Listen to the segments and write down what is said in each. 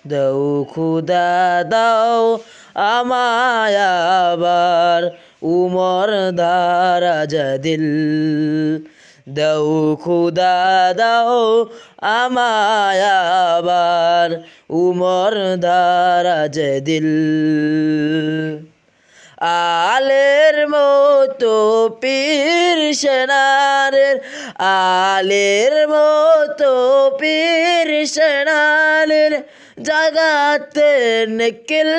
দাও খুদা দাও আমায় আবার উমর দারাজ দিল। দাও খুদা দাও আমায় আবার উমর দারাজ দিল। আলের মতো পীর সেনারের, আলের মতো পীর সেনারের জাগাতে নিখিল।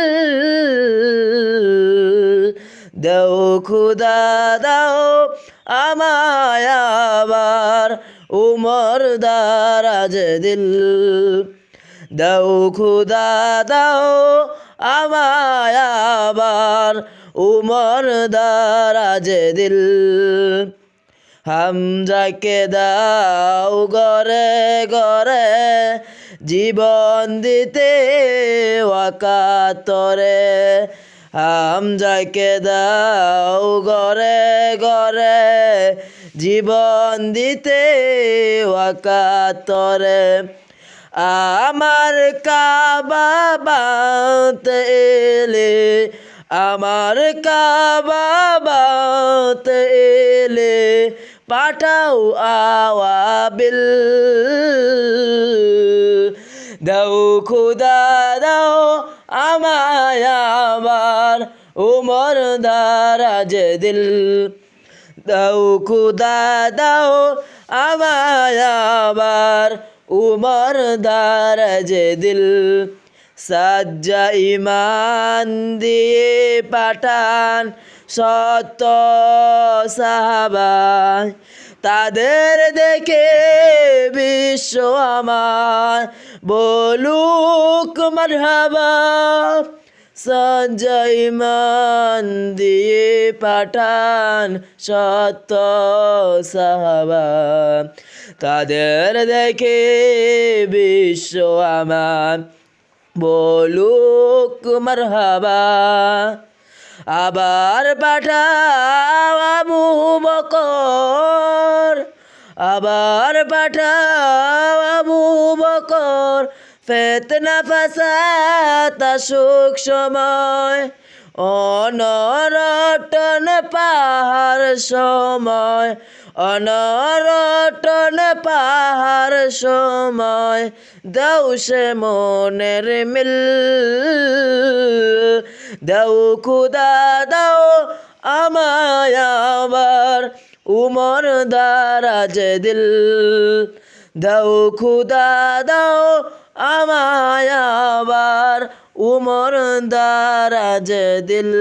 দাও খুদা দাও আমায় আবার উমর দারাজ দিল। দাও খুদা দাও আমায় আবার উমর দারাজ দিল। হামজাকে দাও ঘরে ঘরে জীবন দিতে ওয়াকাতরে। হামজাকে দাও ঘরে ঘরে জীবন দিতে ওয়াকাতরে। আমার কাবা বানাতে এলে, আমার কাবা বানাতে এলে পাঠাও আওয়াবিল। দাও খুদা দাও আমায় আবার উমর দারাজ দিল। দাও খুদা দাও আমায় আবার উমর দারাজ দিল। সাজ্জা ইমান দিয়ে পাঠান শত সাহাবা, তাদের দেখে বিশ্ব আমার বলুক মারহাবা। সাজ্জা ইমান দিয়ে পাঠান শত সাহাবা, তাদের দেখে বিশ্ব আমার বলুক মারহাবা। আবার পাঠাও আবু বকর, আবার পাঠাও আবু বকর, ফিতনা ফাসাদ আসুক সময়। অনরটন পাহাড় সময়, অনরটন পাহাড় সময়, দাও সে মনের মিল। দাও খুদা দাও আমায় আবার উমর দারাজ দিল। দাও খুদা দাও আমায় আবার উমর দারাজ দিল।